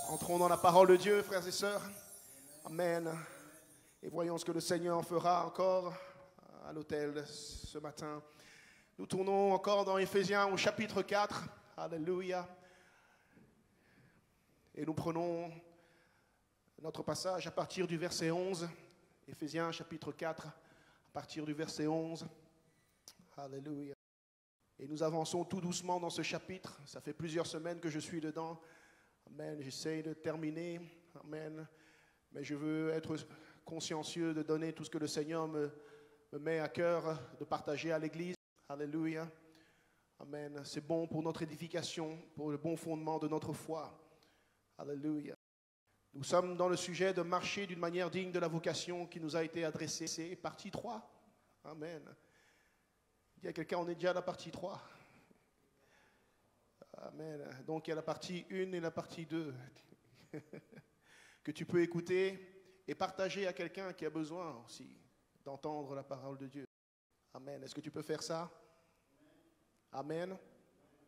Entrons dans la parole de Dieu, frères et sœurs. Amen. Et voyons ce que le Seigneur fera encore à l'autel ce matin. Nous tournons encore dans Éphésiens au chapitre 4. Alléluia. Et nous prenons notre passage à partir du verset 11. Éphésiens chapitre 4, à partir du verset 11. Alléluia. Et nous avançons tout doucement dans ce chapitre. Ça fait plusieurs semaines que je suis dedans. Amen. J'essaie de terminer. Amen. Mais je veux être consciencieux de donner tout ce que le Seigneur me met à cœur de partager à l'Église. Alléluia. Amen. C'est bon pour notre édification, pour le bon fondement de notre foi. Alléluia. Nous sommes dans le sujet de marcher d'une manière digne de la vocation qui nous a été adressée. C'est partie 3. Amen. Il y a quelqu'un, on est déjà à la partie 3. Amen. Donc il y a la partie 1 et la partie 2 que tu peux écouter et partager à quelqu'un qui a besoin aussi d'entendre la parole de Dieu. Amen. Est-ce que tu peux faire ça? Amen.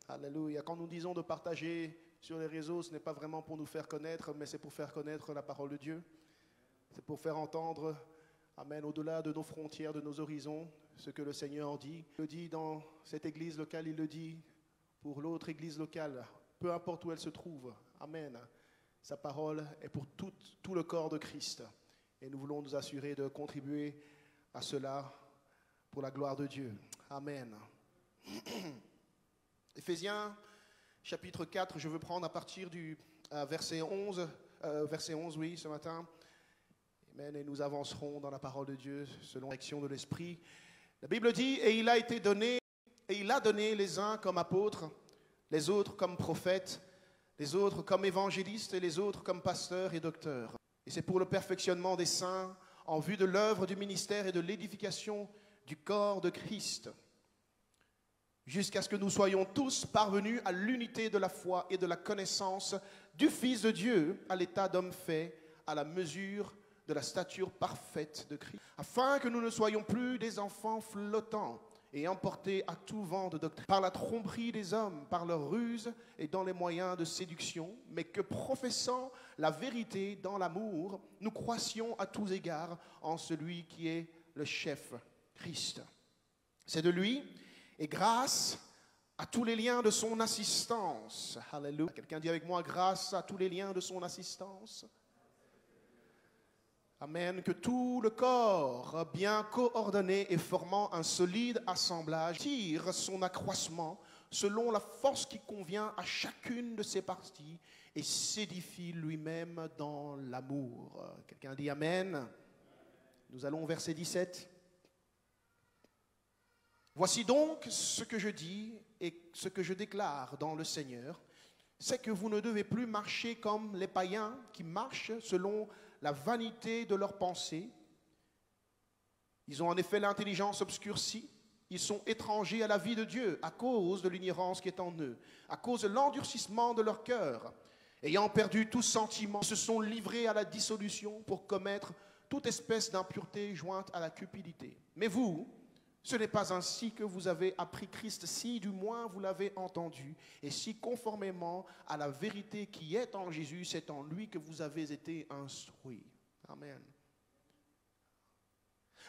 Alléluia. Quand nous disons de partager sur les réseaux, ce n'est pas vraiment pour nous faire connaître, mais c'est pour faire connaître la parole de Dieu. C'est pour faire entendre, amen, au-delà de nos frontières, de nos horizons, ce que le Seigneur dit. Il le dit dans cette église locale, il le dit pour l'autre église locale, peu importe où elle se trouve. Amen. Sa parole est pour tout le corps de Christ. Et nous voulons nous assurer de contribuer à cela pour la gloire de Dieu. Amen. Éphésiens, chapitre 4, je veux prendre à partir du verset 11, oui, ce matin. Amen. Et nous avancerons dans la parole de Dieu selon l'action de l'Esprit. La Bible dit, et il a donné les uns comme apôtres, les autres comme prophètes, les autres comme évangélistes et les autres comme pasteurs et docteurs. Et c'est pour le perfectionnement des saints, en vue de l'œuvre du ministère et de l'édification du corps de Christ, jusqu'à ce que nous soyons tous parvenus à l'unité de la foi et de la connaissance du Fils de Dieu, à l'état d'homme fait, à la mesure de la stature parfaite de Christ, afin que nous ne soyons plus des enfants flottants et emportés à tout vent de doctrine, par la tromperie des hommes, par leur ruse et dans les moyens de séduction, mais que professant la vérité dans l'amour, nous croissions à tous égards en celui qui est le chef, Christ. C'est de lui, et grâce à tous les liens de son assistance. Alléluia. Quelqu'un dit avec moi, grâce à tous les liens de son assistance. Amen. Que tout le corps, bien coordonné et formant un solide assemblage, tire son accroissement selon la force qui convient à chacune de ses parties et s'édifie lui-même dans l'amour. Quelqu'un dit Amen. Nous allons au verset 17. Voici donc ce que je dis et ce que je déclare dans le Seigneur, c'est que vous ne devez plus marcher comme les païens qui marchent selon la vanité de leurs pensées. Ils ont en effet l'intelligence obscurcie, ils sont étrangers à la vie de Dieu à cause de l'ignorance qui est en eux, à cause de l'endurcissement de leur cœur. Ayant perdu tout sentiment, ils se sont livrés à la dissolution pour commettre toute espèce d'impureté jointe à la cupidité. Mais vous, ce n'est pas ainsi que vous avez appris Christ, si du moins vous l'avez entendu, et si conformément à la vérité qui est en Jésus, c'est en lui que vous avez été instruits. Amen.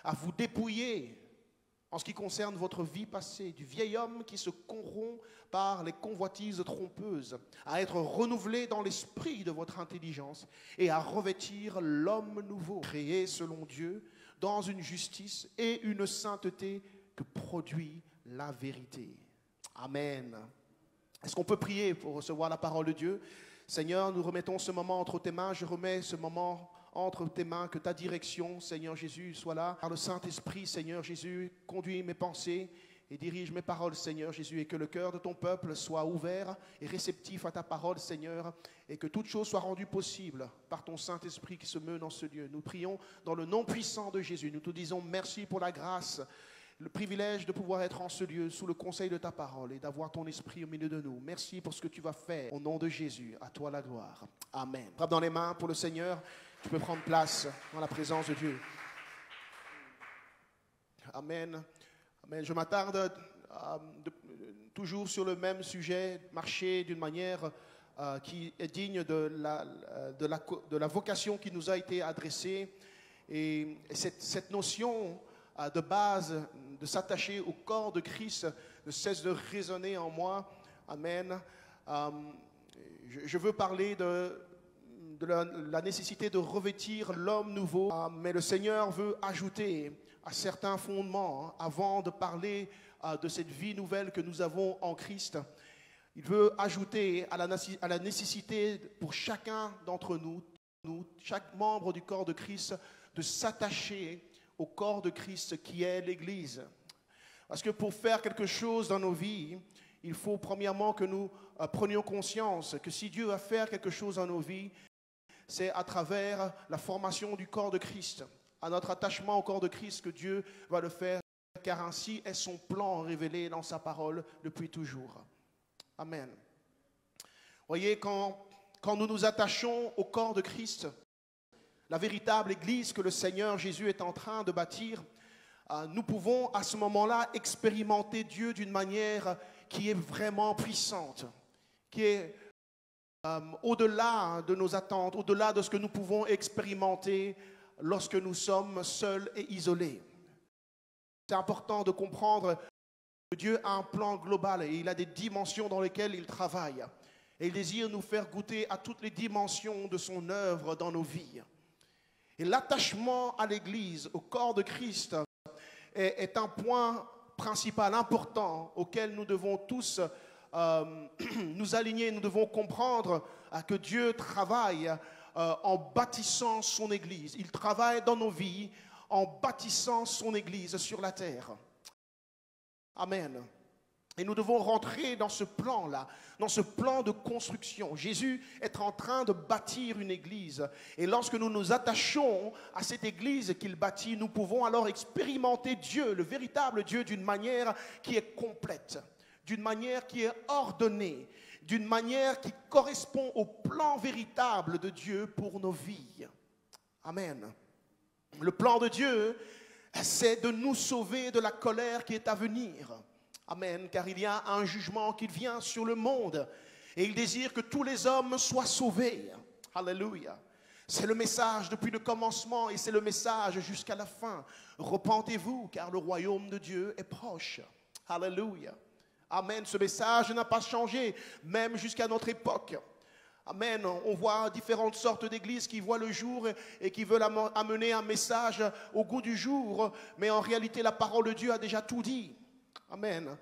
À vous dépouiller, en ce qui concerne votre vie passée, du vieil homme qui se corrompt par les convoitises trompeuses, à être renouvelé dans l'esprit de votre intelligence et à revêtir l'homme nouveau, créé selon Dieu, dans une justice et une sainteté que produit la vérité. Amen. Est-ce qu'on peut prier pour recevoir la parole de Dieu? Seigneur, nous remettons ce moment entre tes mains. Je remets ce moment entre tes mains, que ta direction, Seigneur Jésus, soit là. Par le Saint-Esprit, Seigneur Jésus, conduis mes pensées et dirige mes paroles, Seigneur Jésus, et que le cœur de ton peuple soit ouvert et réceptif à ta parole, Seigneur, et que toute chose soit rendue possible par ton Saint-Esprit qui se meut dans ce lieu. Nous prions dans le nom puissant de Jésus. Nous te disons merci pour la grâce, le privilège de pouvoir être en ce lieu sous le conseil de ta parole et d'avoir ton esprit au milieu de nous. Merci pour ce que tu vas faire au nom de Jésus. À toi la gloire. Amen. Frappe dans les mains pour le Seigneur. Tu peux prendre place dans la présence de Dieu. Amen. Amen. Je m'attarde toujours sur le même sujet, marcher d'une manière qui est digne de la vocation qui nous a été adressée. Et cette notion de base, de s'attacher au corps de Christ, ne cesse de résonner en moi. Amen. Je veux parler de la nécessité de revêtir l'homme nouveau, mais le Seigneur veut ajouter à certains fondements, avant de parler de cette vie nouvelle que nous avons en Christ. Il veut ajouter à la nécessité pour chacun d'entre nous, chaque membre du corps de Christ, de s'attacher au corps de Christ qui est l'Église. Parce que pour faire quelque chose dans nos vies, il faut premièrement que nous prenions conscience que si Dieu va faire quelque chose dans nos vies, c'est à travers la formation du corps de Christ, à notre attachement au corps de Christ que Dieu va le faire, car ainsi est son plan révélé dans sa parole depuis toujours. Amen. Voyez, quand nous nous attachons au corps de Christ, la véritable Église que le Seigneur Jésus est en train de bâtir, nous pouvons à ce moment-là expérimenter Dieu d'une manière qui est vraiment puissante, qui est au-delà de nos attentes, au-delà de ce que nous pouvons expérimenter lorsque nous sommes seuls et isolés. C'est important de comprendre que Dieu a un plan global et il a des dimensions dans lesquelles il travaille. Et il désire nous faire goûter à toutes les dimensions de son œuvre dans nos vies. Et l'attachement à l'Église, au corps de Christ, est un point principal, important, auquel nous devons tous nous aligner. Nous devons comprendre que Dieu travaille en bâtissant son Église. Il travaille dans nos vies en bâtissant son Église sur la terre. Amen. Et nous devons rentrer dans ce plan-là, dans ce plan de construction. Jésus est en train de bâtir une église. Et lorsque nous nous attachons à cette église qu'il bâtit, nous pouvons alors expérimenter Dieu, le véritable Dieu, d'une manière qui est complète, d'une manière qui est ordonnée, d'une manière qui correspond au plan véritable de Dieu pour nos vies. Amen. Le plan de Dieu, c'est de nous sauver de la colère qui est à venir. Amen, car il y a un jugement qui vient sur le monde et il désire que tous les hommes soient sauvés. Alléluia. C'est le message depuis le commencement et c'est le message jusqu'à la fin. Repentez-vous car le royaume de Dieu est proche. Alléluia. Amen. Ce message n'a pas changé, même jusqu'à notre époque. Amen. On voit différentes sortes d'églises qui voient le jour et qui veulent amener un message au goût du jour, mais en réalité la parole de Dieu a déjà tout dit. Amen.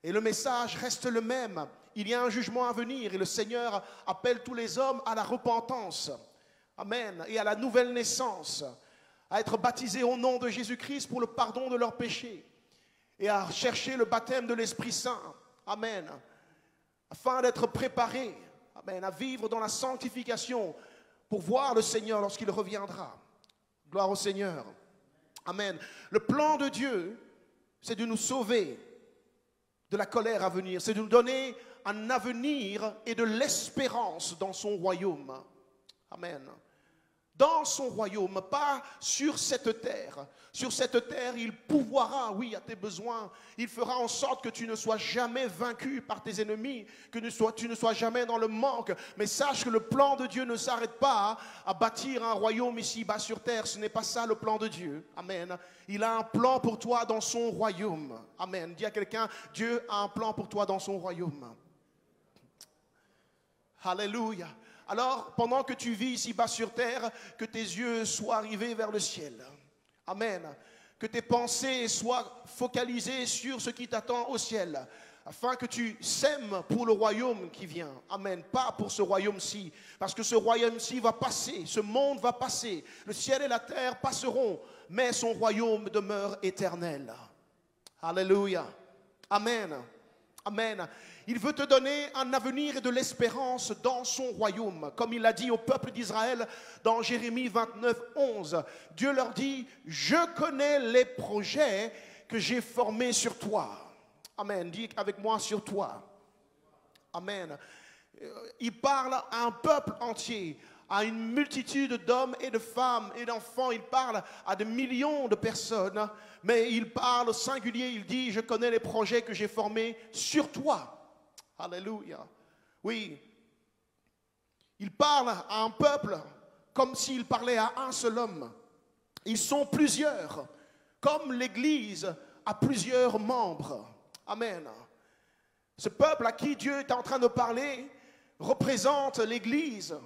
Et le message reste le même. Il y a un jugement à venir et le Seigneur appelle tous les hommes à la repentance. Amen. Et à la nouvelle naissance, à être baptisés au nom de Jésus-Christ pour le pardon de leurs péchés et à chercher le baptême de l'Esprit Saint. Amen. Afin d'être préparés, amen, à vivre dans la sanctification pour voir le Seigneur lorsqu'il reviendra. Gloire au Seigneur. Amen. Le plan de Dieu, c'est de nous sauver de la colère à venir. C'est de nous donner un avenir et de l'espérance dans son royaume. Amen. Dans son royaume, pas sur cette terre. Sur cette terre, il pourvoira, oui, à tes besoins. Il fera en sorte que tu ne sois jamais vaincu par tes ennemis, que tu ne sois jamais dans le manque. Mais sache que le plan de Dieu ne s'arrête pas à bâtir un royaume ici-bas sur terre. Ce n'est pas ça le plan de Dieu. Amen. Il a un plan pour toi dans son royaume. Amen. Dis à quelqu'un, Dieu a un plan pour toi dans son royaume. Alléluia. Alors, pendant que tu vis ici-bas sur terre, que tes yeux soient rivés vers le ciel. Amen. Que tes pensées soient focalisées sur ce qui t'attend au ciel, afin que tu sèmes pour le royaume qui vient. Amen. Pas pour ce royaume-ci, parce que ce royaume-ci va passer, ce monde va passer. Le ciel et la terre passeront, mais son royaume demeure éternel. Alléluia. Amen. Amen. Il veut te donner un avenir et de l'espérance dans son royaume. Comme il l'a dit au peuple d'Israël dans Jérémie 29, 11. Dieu leur dit, je connais les projets que j'ai formés sur toi. Amen. Dis avec moi, sur toi. Amen. Il parle à un peuple entier, à une multitude d'hommes et de femmes et d'enfants. Il parle à des millions de personnes, mais il parle au singulier. Il dit, je connais les projets que j'ai formés sur toi. Alléluia. Oui, Il parle à un peuple comme s'il parlait à un seul homme. Ils sont plusieurs, comme l'Église a plusieurs membres. Amen. Ce peuple à qui Dieu est en train de parler représente l'Église,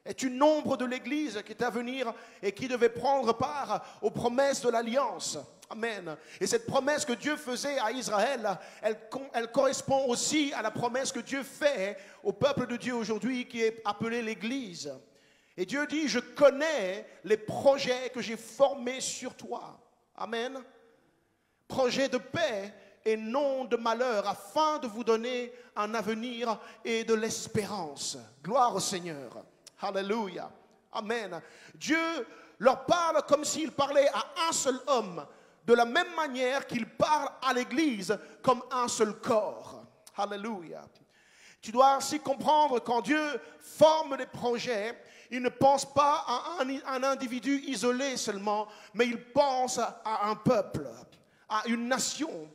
est une ombre de l'Église qui est à venir et qui devait prendre part aux promesses de l'Alliance. Amen. Et cette promesse que Dieu faisait à Israël, elle correspond aussi à la promesse que Dieu fait au peuple de Dieu aujourd'hui qui est appelé l'Église. Et Dieu dit, je connais les projets que j'ai formés sur toi. Amen. Projets de paix et non de malheur, afin de vous donner un avenir et de l'espérance. Gloire au Seigneur. Alléluia. Amen. Dieu leur parle comme s'il parlait à un seul homme, de la même manière qu'il parle à l'Église comme un seul corps. Alléluia. Tu dois aussi comprendre, quand Dieu forme des projets, il ne pense pas à un individu isolé seulement, mais il pense à un peuple, à une nation,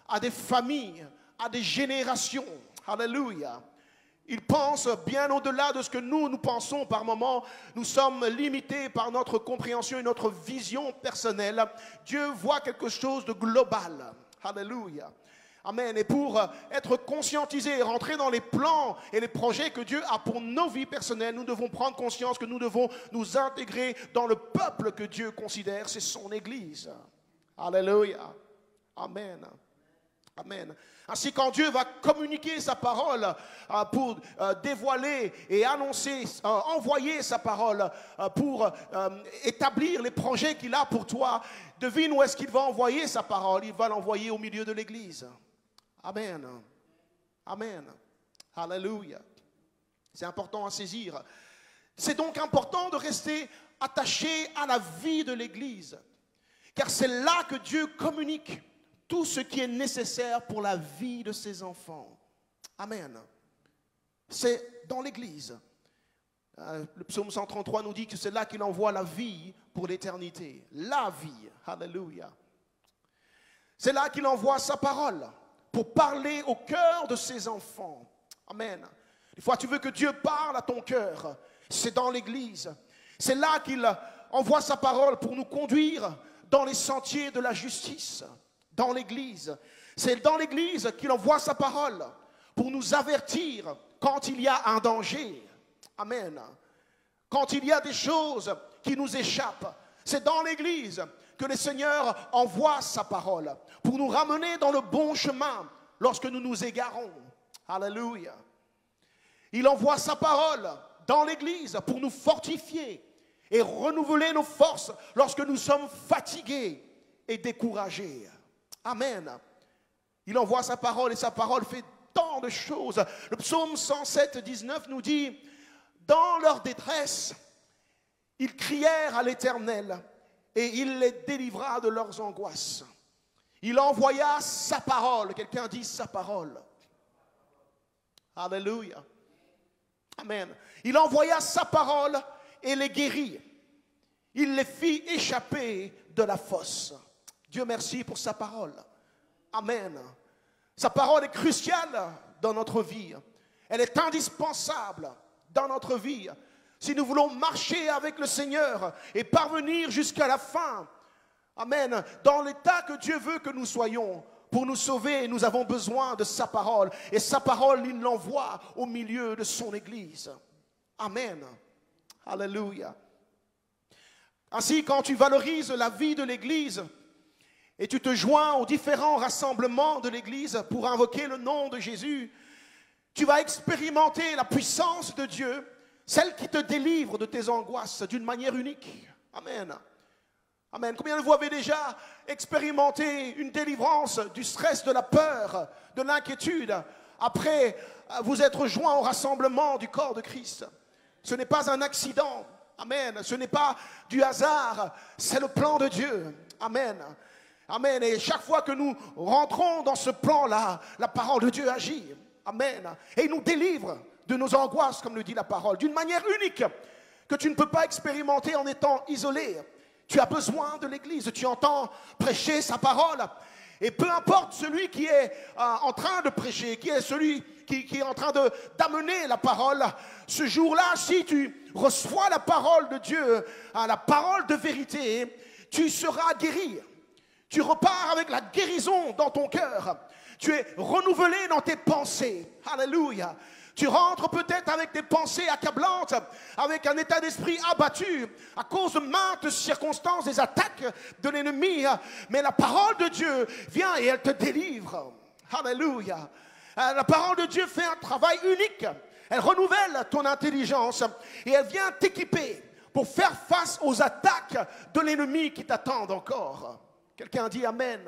à des familles, à des générations. Alléluia. Il pense bien au-delà de ce que nous pensons par moments. Nous sommes limités par notre compréhension et notre vision personnelle. Dieu voit quelque chose de global. Alléluia. Amen. Et pour être conscientisés et rentrer dans les plans et les projets que Dieu a pour nos vies personnelles, nous devons prendre conscience que nous devons nous intégrer dans le peuple que Dieu considère, c'est son Église. Alléluia. Amen. Amen. Ainsi, quand Dieu va communiquer sa parole pour dévoiler et annoncer, envoyer sa parole pour établir les projets qu'il a pour toi, devine où est-ce qu'il va envoyer sa parole. Il va l'envoyer au milieu de l'Église. Amen. Amen. Alléluia. C'est important à saisir. C'est donc important de rester attaché à la vie de l'Église, car c'est là que Dieu communique tout ce qui est nécessaire pour la vie de ses enfants. Amen. C'est dans l'Église. Le psaume 133 nous dit que c'est là qu'il envoie la vie pour l'éternité. La vie. Alléluia. C'est là qu'il envoie sa parole pour parler au cœur de ses enfants. Amen. Des fois, tu veux que Dieu parle à ton cœur. C'est dans l'Église. C'est là qu'il envoie sa parole pour nous conduire dans les sentiers de la justice. Dans l'Église. C'est dans l'Église qu'il envoie sa parole pour nous avertir quand il y a un danger. Amen. Quand il y a des choses qui nous échappent, c'est dans l'Église que le Seigneur envoie sa parole pour nous ramener dans le bon chemin lorsque nous nous égarons. Alléluia. Il envoie sa parole dans l'Église pour nous fortifier et renouveler nos forces lorsque nous sommes fatigués et découragés. Amen. Il envoie sa parole et sa parole fait tant de choses. Le psaume 107, 19 nous dit, dans leur détresse, ils crièrent à l'Éternel et il les délivra de leurs angoisses. Il envoya sa parole. Quelqu'un dit sa parole. Alléluia. Amen. Il envoya sa parole et les guérit. Il les fit échapper de la fosse. Dieu merci pour sa parole. Amen. Sa parole est cruciale dans notre vie. Elle est indispensable dans notre vie. Si nous voulons marcher avec le Seigneur et parvenir jusqu'à la fin, amen, dans l'état que Dieu veut que nous soyons, pour nous sauver, nous avons besoin de sa parole. Et sa parole, il l'envoie au milieu de son Église. Amen. Alléluia. Ainsi, quand tu valorises la vie de l'Église et tu te joins aux différents rassemblements de l'Église pour invoquer le nom de Jésus, tu vas expérimenter la puissance de Dieu, celle qui te délivre de tes angoisses d'une manière unique. Amen. Amen. Combien de vous avez déjà expérimenté une délivrance du stress, de la peur, de l'inquiétude, après vous être joint au rassemblement du corps de Christ? Ce n'est pas un accident. Amen. Ce n'est pas du hasard. C'est le plan de Dieu. Amen. Amen. Et chaque fois que nous rentrons dans ce plan-là, la parole de Dieu agit. Amen. Et il nous délivre de nos angoisses, comme le dit la parole, d'une manière unique que tu ne peux pas expérimenter en étant isolé. Tu as besoin de l'Église, tu entends prêcher sa parole Et peu importe celui qui est en train de prêcher, qui est celui qui est en train d'amener la parole, ce jour-là, si tu reçois la parole de Dieu, la parole de vérité, tu seras guéri. Tu repars avec la guérison dans ton cœur. Tu es renouvelé dans tes pensées. Alléluia. Tu rentres peut-être avec des pensées accablantes, avec un état d'esprit abattu à cause de maintes circonstances, des attaques de l'ennemi. Mais la parole de Dieu vient et elle te délivre. Alléluia. La parole de Dieu fait un travail unique. Elle renouvelle ton intelligence et elle vient t'équiper pour faire face aux attaques de l'ennemi qui t'attendent encore. Quelqu'un dit Amen.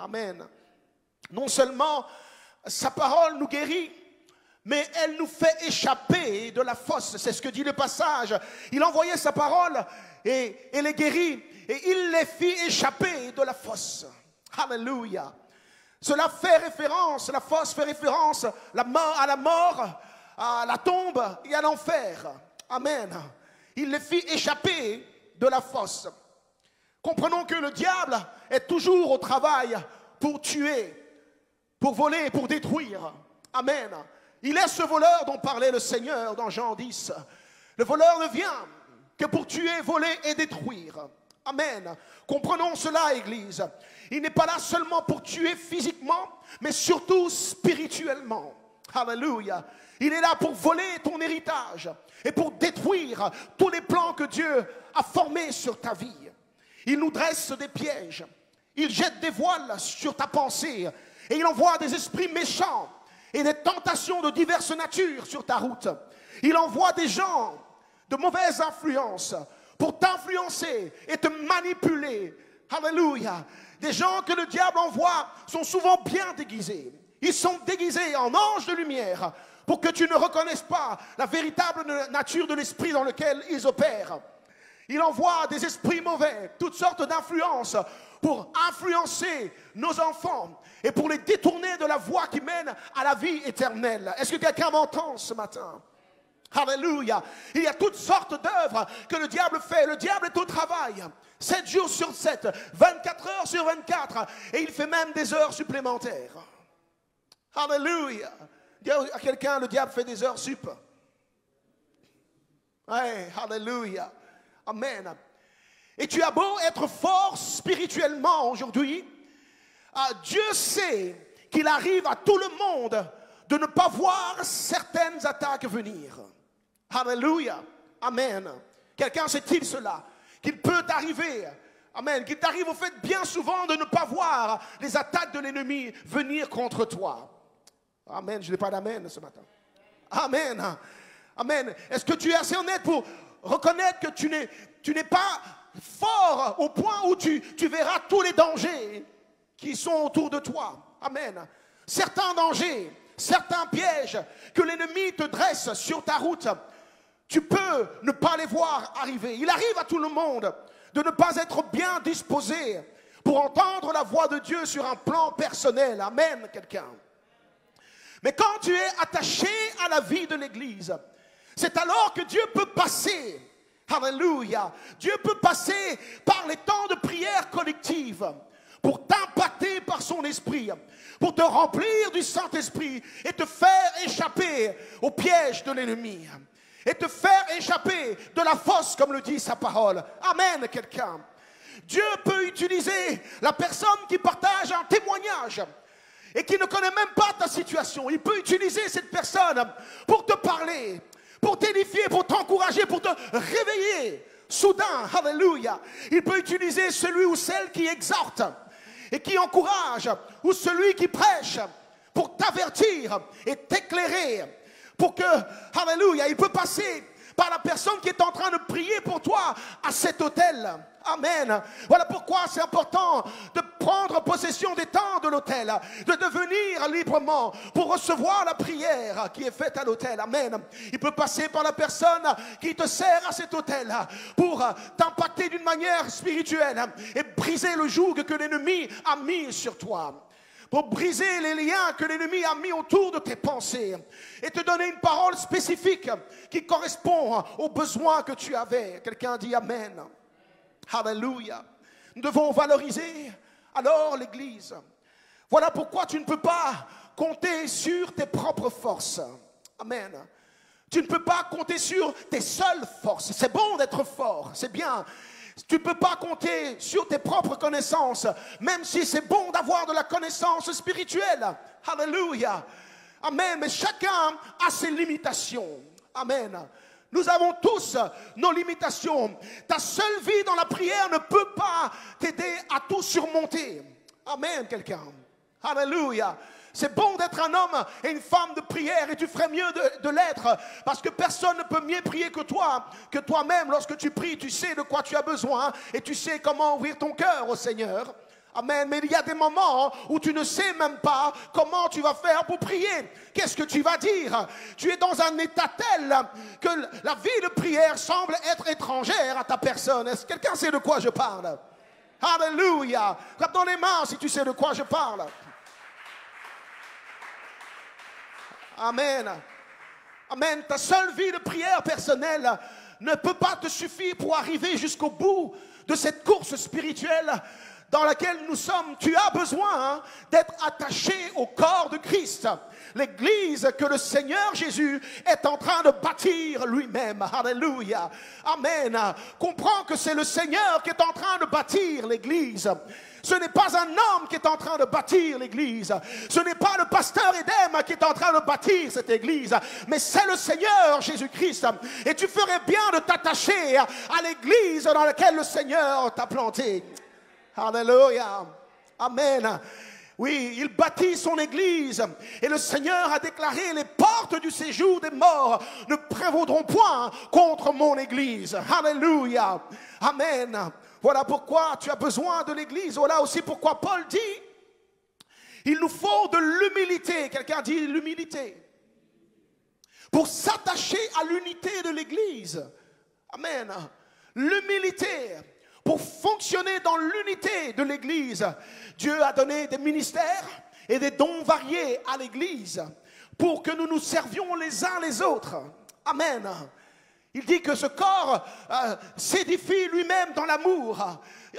Amen. Non seulement sa parole nous guérit, mais elle nous fait échapper de la fosse. C'est ce que dit le passage. Il envoyait sa parole et les guérit. Et il les fit échapper de la fosse. Alléluia. Cela fait référence, la fosse fait référence à la mort, à la tombe et à l'enfer. Amen. Il les fit échapper de la fosse. Comprenons que le diable est toujours au travail pour tuer, pour voler, pour détruire. Amen. Il est ce voleur dont parlait le Seigneur dans Jean 10. Le voleur ne vient que pour tuer, voler et détruire. Amen. Comprenons cela, Église. Il n'est pas là seulement pour tuer physiquement, mais surtout spirituellement. Alléluia. Il est là pour voler ton héritage et pour détruire tous les plans que Dieu a formés sur ta vie. Il nous dresse des pièges. Il jette des voiles sur ta pensée et il envoie des esprits méchants et des tentations de diverses natures sur ta route. Il envoie des gens de mauvaise influence pour t'influencer et te manipuler. Alléluia. Des gens que le diable envoie sont souvent bien déguisés. Ils sont déguisés en anges de lumière pour que tu ne reconnaisses pas la véritable nature de l'esprit dans lequel ils opèrent. Il envoie des esprits mauvais, toutes sortes d'influences pour influencer nos enfants et pour les détourner de la voie qui mène à la vie éternelle. Est-ce que quelqu'un m'entend ce matin? Alléluia. Il y a toutes sortes d'œuvres que le diable fait. Le diable est au travail 7 jours sur 7, 24 heures sur 24, et il fait même des heures supplémentaires. Alléluia. Dis à quelqu'un, le diable fait des heures sup. Ouais, alléluia. Amen. Et tu as beau être fort spirituellement aujourd'hui, Dieu sait qu'il arrive à tout le monde de ne pas voir certaines attaques venir. Alléluia. Amen. Quelqu'un sait-il cela? Qu'il peut arriver, amen, qu'il t'arrive au fait bien souvent de ne pas voir les attaques de l'ennemi venir contre toi. Amen. Je n'ai pas d'amen ce matin. Amen. Amen. Est-ce que tu es assez honnête pour reconnaître que tu n'es pas fort au point où tu verras tous les dangers qui sont autour de toi? Amen. Certains dangers, certains pièges que l'ennemi te dresse sur ta route, tu peux ne pas les voir arriver. Il arrive à tout le monde de ne pas être bien disposé pour entendre la voix de Dieu sur un plan personnel. Amen, quelqu'un. Mais quand tu es attaché à la vie de l'Église, c'est alors que Dieu peut passer. Alléluia. Dieu peut passer par les temps de prière collective pour t'impacter par son esprit, pour te remplir du Saint-Esprit et te faire échapper au piège de l'ennemi. Et te faire échapper de la fosse, comme le dit sa parole. Amen, quelqu'un. Dieu peut utiliser la personne qui partage un témoignage et qui ne connaît même pas ta situation. Il peut utiliser cette personne pour te parler, pour t'édifier, pour t'encourager, pour te réveiller. Soudain, alléluia. Il peut utiliser celui ou celle qui exhorte et qui encourage, ou celui qui prêche pour t'avertir et t'éclairer. Pour que, alléluia, il peut passer par la personne qui est en train de prier pour toi à cet autel. Amen. Voilà pourquoi c'est important de prendre possession des temps de l'autel, de venir librement pour recevoir la prière qui est faite à l'autel. Amen. Il peut passer par la personne qui te sert à cet autel pour t'impacter d'une manière spirituelle et briser le joug que l'ennemi a mis sur toi. Pour briser les liens que l'ennemi a mis autour de tes pensées et te donner une parole spécifique qui correspond aux besoins que tu avais. Quelqu'un dit Amen. Alléluia. Nous devons valoriser alors l'Église. Voilà pourquoi tu ne peux pas compter sur tes propres forces. Amen. Tu ne peux pas compter sur tes seules forces. C'est bon d'être fort, c'est bien. Tu ne peux pas compter sur tes propres connaissances, même si c'est bon d'avoir de la connaissance spirituelle. Alléluia. Amen. Mais chacun a ses limitations. Amen. Nous avons tous nos limitations. Ta seule vie dans la prière ne peut pas t'aider à tout surmonter. Amen, quelqu'un. Alléluia. C'est bon d'être un homme et une femme de prière et tu ferais mieux de l'être parce que personne ne peut mieux prier que toi, que toi-même. Lorsque tu pries, tu sais de quoi tu as besoin et tu sais comment ouvrir ton cœur au Seigneur. Amen. Mais il y a des moments où tu ne sais même pas comment tu vas faire pour prier. Qu'est-ce que tu vas dire? Tu es dans un état tel que la vie de prière semble être étrangère à ta personne. Est-ce que quelqu'un sait de quoi je parle? Alléluia. Clappe dans les mains si tu sais de quoi je parle. Amen. Amen. Ta seule vie de prière personnelle ne peut pas te suffire pour arriver jusqu'au bout de cette course spirituelle dans laquelle nous sommes. Tu as besoin d'être attaché au corps de Christ. L'église que le Seigneur Jésus est en train de bâtir lui-même. Alléluia. Amen. Comprends que c'est le Seigneur qui est en train de bâtir l'église. Ce n'est pas un homme qui est en train de bâtir l'église. Ce n'est pas le pasteur Edem qui est en train de bâtir cette église. Mais c'est le Seigneur Jésus-Christ. Et tu ferais bien de t'attacher à l'église dans laquelle le Seigneur t'a planté. Alléluia. Amen. Oui, il bâtit son église. Et le Seigneur a déclaré: les portes du séjour des morts ne prévaudront point contre mon église. Alléluia. Amen. Voilà pourquoi tu as besoin de l'église. Voilà aussi pourquoi Paul dit: il nous faut de l'humilité. Quelqu'un dit l'humilité. Pour s'attacher à l'unité de l'église. Amen. L'humilité. Pour fonctionner dans l'unité de l'église, Dieu a donné des ministères et des dons variés à l'église pour que nous nous servions les uns les autres. Amen. Il dit que ce corps s'édifie lui-même dans l'amour.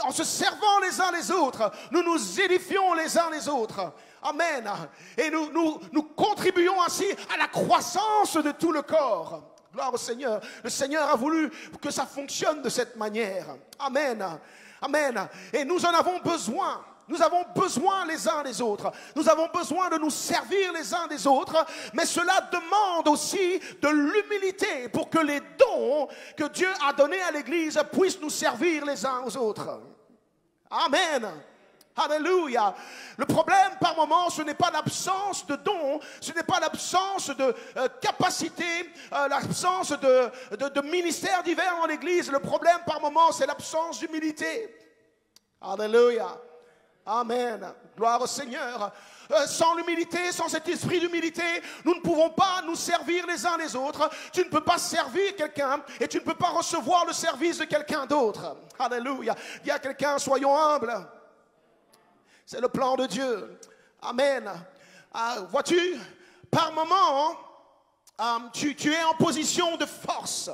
En se servant les uns les autres, nous nous édifions les uns les autres. Amen. Et nous contribuons ainsi à la croissance de tout le corps. Gloire au Seigneur. Le Seigneur a voulu que ça fonctionne de cette manière. Amen. Amen. Et nous en avons besoin. Nous avons besoin les uns des autres. Nous avons besoin de nous servir les uns des autres. Mais cela demande aussi de l'humilité pour que les dons que Dieu a donnés à l'Église puissent nous servir les uns aux autres. Amen. Alléluia. Le problème par moment, ce n'est pas l'absence de dons, ce n'est pas l'absence de capacité, l'absence de ministères divers dans l'Église. Le problème par moment, c'est l'absence d'humilité. Alléluia. Amen. Gloire au Seigneur. Sans l'humilité, sans cet esprit d'humilité, nous ne pouvons pas nous servir les uns les autres. Tu ne peux pas servir quelqu'un et tu ne peux pas recevoir le service de quelqu'un d'autre. Alléluia. Dis à quelqu'un: soyons humbles. C'est le plan de Dieu. Amen. Vois-tu, par moment, tu es en position de force.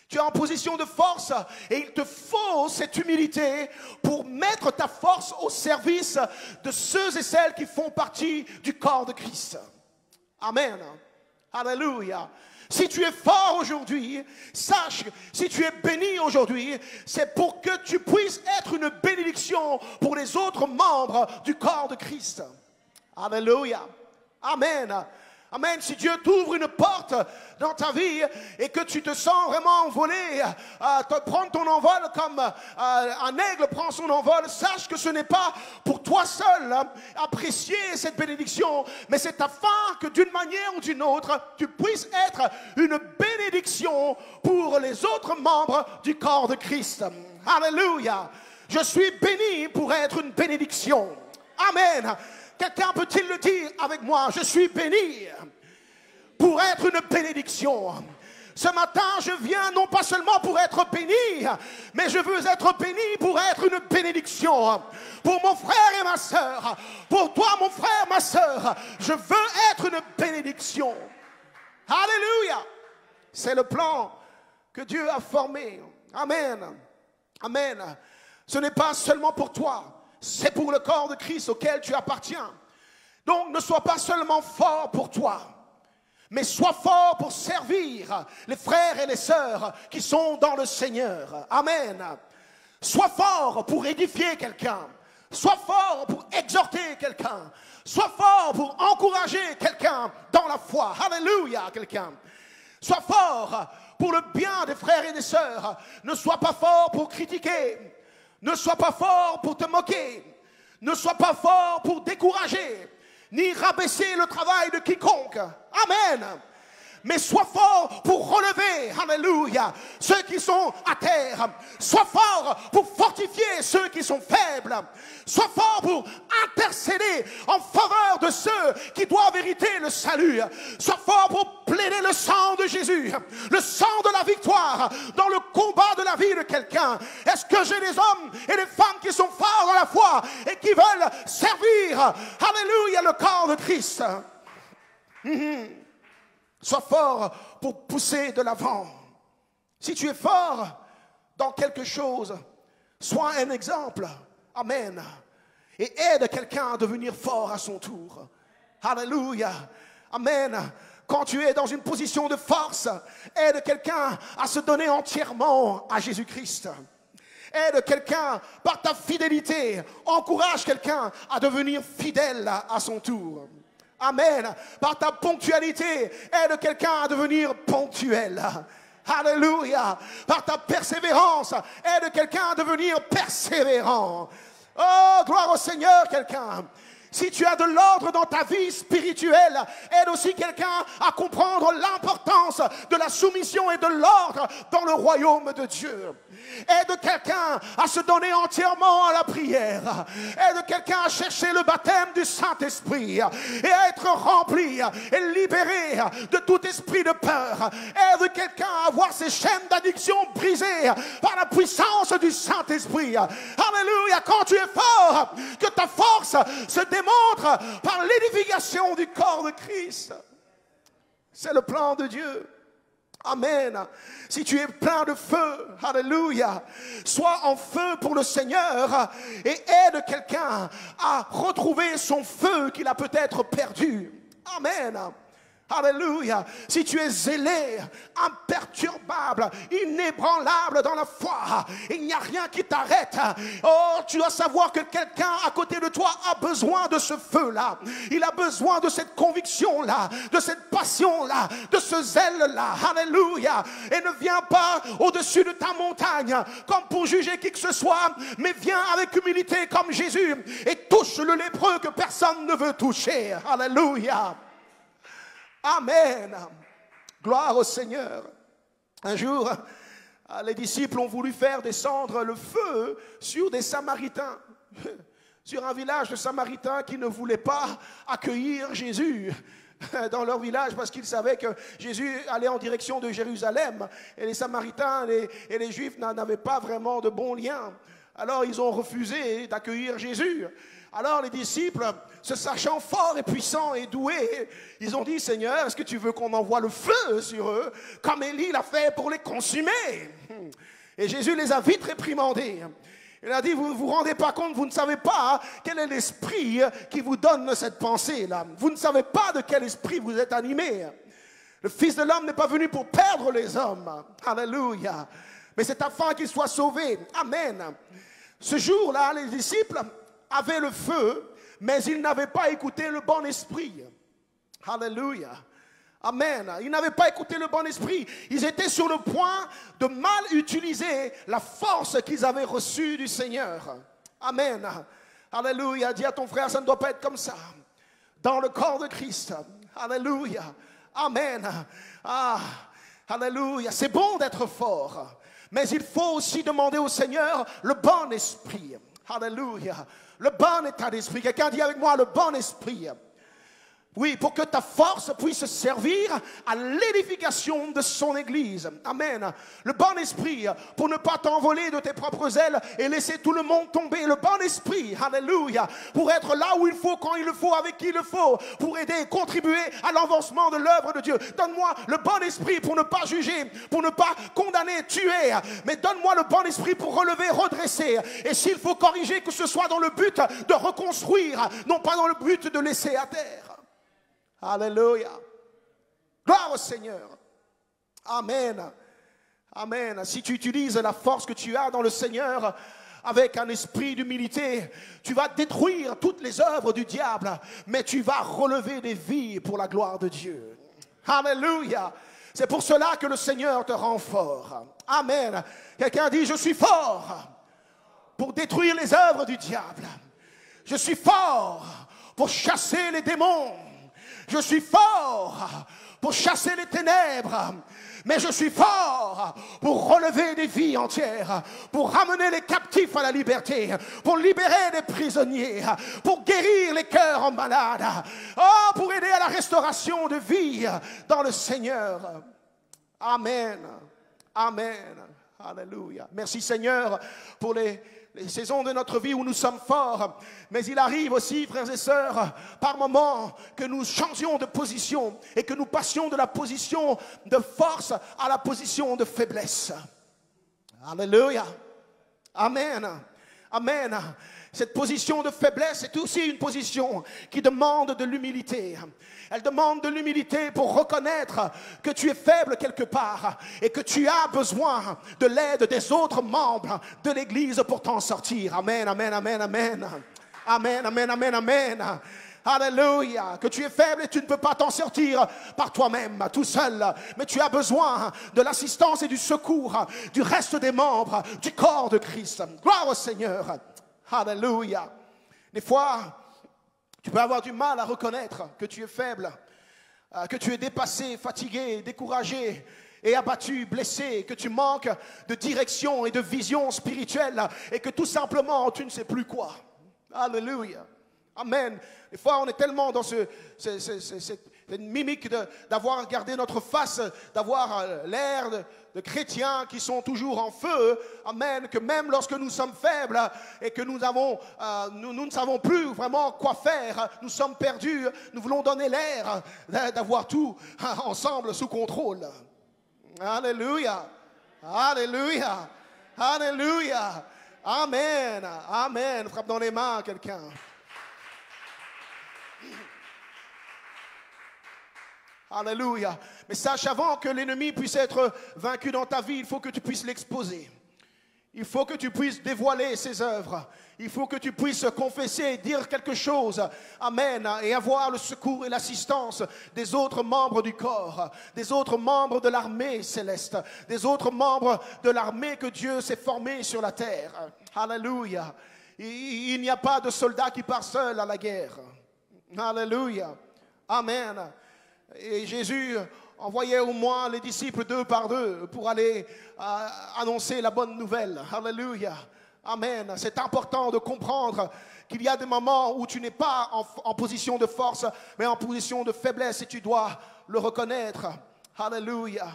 Tu es en position de force et il te faut cette humilité pour mettre ta force au service de ceux et celles qui font partie du corps de Christ. Amen. Alléluia. Si tu es fort aujourd'hui, sache que si tu es béni aujourd'hui, c'est pour que tu puisses être une bénédiction pour les autres membres du corps de Christ. Alléluia. Amen. Amen. Si Dieu t'ouvre une porte dans ta vie et que tu te sens vraiment envolé, prendre ton envol comme un aigle prend son envol, sache que ce n'est pas pour toi seul apprécier cette bénédiction, mais c'est afin que d'une manière ou d'une autre, tu puisses être une bénédiction pour les autres membres du corps de Christ. Alléluia. Je suis béni pour être une bénédiction. Amen. Quelqu'un peut-il le dire avec moi? Je suis béni pour être une bénédiction. Ce matin, je viens non pas seulement pour être béni, mais je veux être béni pour être une bénédiction. Pour mon frère et ma sœur, pour toi mon frère, ma sœur, je veux être une bénédiction. Alléluia. C'est le plan que Dieu a formé. Amen. Amen. Ce n'est pas seulement pour toi. c'est pour le corps de Christ auquel tu appartiens. Donc ne sois pas seulement fort pour toi, mais sois fort pour servir les frères et les sœurs qui sont dans le Seigneur. Amen. Sois fort pour édifier quelqu'un. Sois fort pour exhorter quelqu'un. Sois fort pour encourager quelqu'un dans la foi. Alléluia, quelqu'un. Sois fort pour le bien des frères et des sœurs. Ne sois pas fort pour critiquer. Ne sois pas fort pour te moquer. Ne sois pas fort pour décourager, ni rabaisser le travail de quiconque. Amen. Mais sois fort pour relever, alléluia, ceux qui sont à terre. Sois fort pour fortifier ceux qui sont faibles. Sois fort pour intercéder en faveur de ceux qui doivent hériter le salut. Sois fort pour plaider le sang de Jésus, le sang de la victoire dans le combat de la vie de quelqu'un. Est-ce que j'ai des hommes et des femmes qui sont forts dans la foi et qui veulent servir, alléluia, le corps de Christ? Sois fort pour pousser de l'avant. Si tu es fort dans quelque chose, sois un exemple. Amen. Et aide quelqu'un à devenir fort à son tour. Alléluia. Amen. Quand tu es dans une position de force, aide quelqu'un à se donner entièrement à Jésus-Christ. Aide quelqu'un par ta fidélité. Encourage quelqu'un à devenir fidèle à son tour. Amen. Par ta ponctualité, aide quelqu'un à devenir ponctuel. Alléluia. Par ta persévérance, aide quelqu'un à devenir persévérant. Oh, gloire au Seigneur, quelqu'un. Si tu as de l'ordre dans ta vie spirituelle, aide aussi quelqu'un à comprendre l'importance de la soumission et de l'ordre dans le royaume de Dieu. Aide quelqu'un à se donner entièrement à la prière. Aide quelqu'un à chercher le baptême du Saint-Esprit et à être rempli et libéré de tout esprit de peur. Aide quelqu'un à avoir ses chaînes d'addiction brisées par la puissance du Saint-Esprit. Alléluia. Quand tu es fort, que ta force se démontre par l'édification du corps de Christ. C'est le plan de Dieu. Amen. Si tu es plein de feu, alléluia, sois en feu pour le Seigneur et aide quelqu'un à retrouver son feu qu'il a peut-être perdu. Amen. Alléluia. Si tu es zélé, imperturbable, inébranlable dans la foi, il n'y a rien qui t'arrête. Oh, tu dois savoir que quelqu'un à côté de toi a besoin de ce feu-là. Il a besoin de cette conviction-là, de cette passion-là, de ce zèle-là. Alléluia. Et ne viens pas au-dessus de ta montagne comme pour juger qui que ce soit, mais viens avec humilité comme Jésus et touche le lépreux que personne ne veut toucher. Alléluia. Amen. Gloire au Seigneur. Un jour, les disciples ont voulu faire descendre le feu sur des Samaritains, sur un village de Samaritains qui ne voulaient pas accueillir Jésus dans leur village parce qu'ils savaient que Jésus allait en direction de Jérusalem et les Samaritains et les Juifs n'avaient pas vraiment de bons liens. Alors ils ont refusé d'accueillir Jésus. Alors les disciples, se sachant forts et puissants et doués, ils ont dit, Seigneur, est-ce que tu veux qu'on envoie le feu sur eux, comme Élie l'a fait pour les consumer? Et Jésus les a vite réprimandés. Il a dit, vous ne vous rendez pas compte, vous ne savez pas quel est l'esprit qui vous donne cette pensée-là. Vous ne savez pas de quel esprit vous êtes animé. Le Fils de l'homme n'est pas venu pour perdre les hommes. Alléluia. Mais c'est afin qu'ils soient sauvés. Amen. Ce jour-là, les disciples avaient le feu, mais ils n'avaient pas écouté le bon esprit. Alléluia. Amen. Ils n'avaient pas écouté le bon esprit. Ils étaient sur le point de mal utiliser la force qu'ils avaient reçue du Seigneur. Amen. Alléluia. Dis à ton frère, ça ne doit pas être comme ça. Dans le corps de Christ. Alléluia. Amen. Ah, alléluia. C'est bon d'être fort, mais il faut aussi demander au Seigneur le bon esprit. Alléluia. Le bon état d'esprit. Quelqu'un dit avec moi le bon esprit. Oui, pour que ta force puisse servir à l'édification de son Église. Amen. Le bon esprit, pour ne pas t'envoler de tes propres ailes et laisser tout le monde tomber. Le bon esprit, alléluia, pour être là où il faut, quand il le faut, avec qui il le faut, pour aider et contribuer à l'avancement de l'œuvre de Dieu. Donne-moi le bon esprit pour ne pas juger, pour ne pas condamner, tuer. Mais donne-moi le bon esprit pour relever, redresser. Et s'il faut corriger, que ce soit dans le but de reconstruire, non pas dans le but de laisser à terre. Alléluia. Gloire au Seigneur. Amen. Amen. Si tu utilises la force que tu as dans le Seigneur avec un esprit d'humilité, tu vas détruire toutes les œuvres du diable, mais tu vas relever des vies pour la gloire de Dieu. Alléluia. C'est pour cela que le Seigneur te rend fort. Amen. Quelqu'un dit, je suis fort pour détruire les œuvres du diable. Je suis fort pour chasser les démons. Je suis fort pour chasser les ténèbres, mais je suis fort pour relever des vies entières, pour ramener les captifs à la liberté, pour libérer des prisonniers, pour guérir les cœurs malades, pour aider à la restauration de vie dans le Seigneur. Amen. Amen. Alléluia. Merci Seigneur pour les saisons de notre vie où nous sommes forts, mais il arrive aussi, frères et sœurs, par moments que nous changions de position et que nous passions de la position de force à la position de faiblesse. Alléluia. Amen. Amen. Cette position de faiblesse est aussi une position qui demande de l'humilité. Elle demande de l'humilité pour reconnaître que tu es faible quelque part et que tu as besoin de l'aide des autres membres de l'Église pour t'en sortir. Amen, amen, amen, amen. Amen, amen, amen, amen. Alléluia. Que tu es faible et tu ne peux pas t'en sortir par toi-même, tout seul. Mais tu as besoin de l'assistance et du secours du reste des membres du corps de Christ. Gloire au Seigneur. Alléluia. Des fois, tu peux avoir du mal à reconnaître que tu es faible, que tu es dépassé, fatigué, découragé et abattu, blessé, que tu manques de direction et de vision spirituelle et que tout simplement tu ne sais plus quoi. Alléluia. Amen. Des fois, on est tellement dans cette mimique d'avoir gardé notre face, d'avoir l'air de chrétiens qui sont toujours en feu. Amen. Que même lorsque nous sommes faibles et que nous ne savons plus vraiment quoi faire, nous sommes perdus, nous voulons donner l'air d'avoir tout ensemble sous contrôle. Alléluia. Alléluia. Alléluia. Amen. Amen. Frappe dans les mains quelqu'un. Alléluia. Mais sache, avant que l'ennemi puisse être vaincu dans ta vie, il faut que tu puisses l'exposer. Il faut que tu puisses dévoiler ses œuvres. Il faut que tu puisses confesser et dire quelque chose. Amen. Et avoir le secours et l'assistance des autres membres du corps, des autres membres de l'armée céleste, des autres membres de l'armée que Dieu s'est formée sur la terre. Alléluia. Il n'y a pas de soldat qui part seul à la guerre. Alléluia. Amen. Et Jésus envoyait au moins les disciples 2 par 2 pour aller annoncer la bonne nouvelle. Alléluia. Amen. C'est important de comprendre qu'il y a des moments où tu n'es pas en position de force, mais en position de faiblesse et tu dois le reconnaître. Alléluia.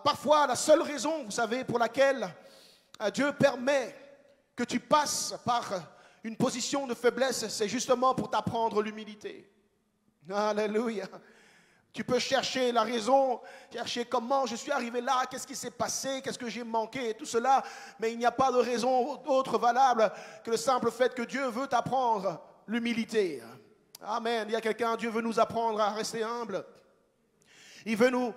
Parfois, la seule raison, vous savez, pour laquelle Dieu permet que tu passes par une position de faiblesse, c'est justement pour t'apprendre l'humilité. Alléluia. Tu peux chercher la raison, chercher comment je suis arrivé là, qu'est-ce qui s'est passé, qu'est-ce que j'ai manqué, tout cela. Mais il n'y a pas de raison autre valable que le simple fait que Dieu veut t'apprendre l'humilité. Amen. Il y a quelqu'un, Dieu veut nous apprendre à rester humble. Il veut nous,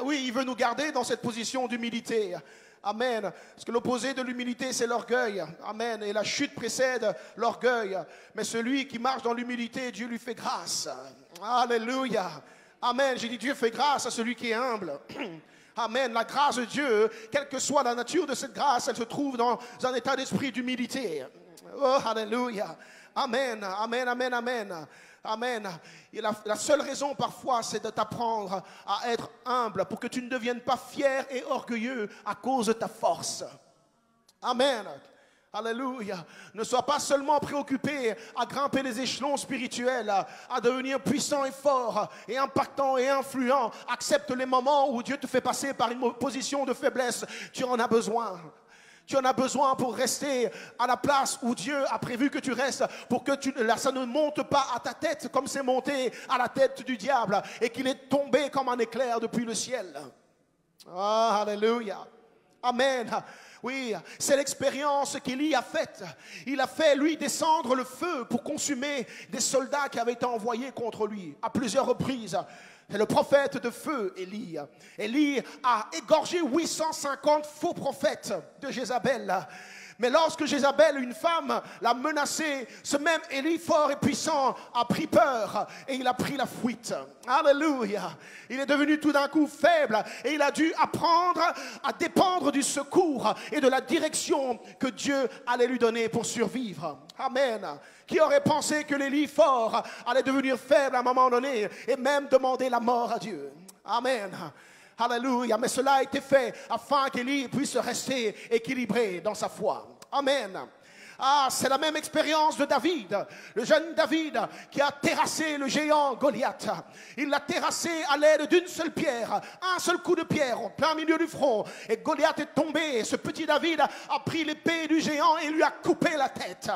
oui, il veut nous garder dans cette position d'humilité. Amen. Parce que l'opposé de l'humilité, c'est l'orgueil. Amen. Et la chute précède l'orgueil. Mais celui qui marche dans l'humilité, Dieu lui fait grâce. Alléluia. Amen. J'ai dit, Dieu fait grâce à celui qui est humble. Amen. La grâce de Dieu, quelle que soit la nature de cette grâce, elle se trouve dans un état d'esprit d'humilité. Oh, alléluia. Amen. Amen, amen, amen. Amen. Et la seule raison parfois, c'est de t'apprendre à être humble pour que tu ne deviennes pas fier et orgueilleux à cause de ta force. Amen. Alléluia. Ne sois pas seulement préoccupé à grimper les échelons spirituels, à devenir puissant et fort et impactant et influent. Accepte les moments où Dieu te fait passer par une position de faiblesse. Tu en as besoin. Tu en as besoin pour rester à la place où Dieu a prévu que tu restes, pour que ça ne monte pas à ta tête comme c'est monté à la tête du diable et qu'il est tombé comme un éclair depuis le ciel. Ah, alléluia. Amen. Oui, c'est l'expérience qu'Élie a faite. Il a fait, lui, descendre le feu pour consumer des soldats qui avaient été envoyés contre lui à plusieurs reprises. C'est le prophète de feu, Élie. Élie a égorgé 850 faux prophètes de Jézabel. Mais lorsque Jézabel, une femme, l'a menacé, ce même Élie fort et puissant a pris peur et il a pris la fuite. Alléluia. Il est devenu tout d'un coup faible et il a dû apprendre à dépendre du secours et de la direction que Dieu allait lui donner pour survivre. Amen. Qui aurait pensé que l'Élie fort allait devenir faible à un moment donné et même demander la mort à Dieu? Amen. Alléluia, mais cela a été fait afin qu'Élie puisse rester équilibré dans sa foi. Amen. Ah, c'est la même expérience de David, le jeune David qui a terrassé le géant Goliath. Il l'a terrassé à l'aide d'une seule pierre, un seul coup de pierre en plein milieu du front. Et Goliath est tombé et ce petit David a pris l'épée du géant et lui a coupé la tête.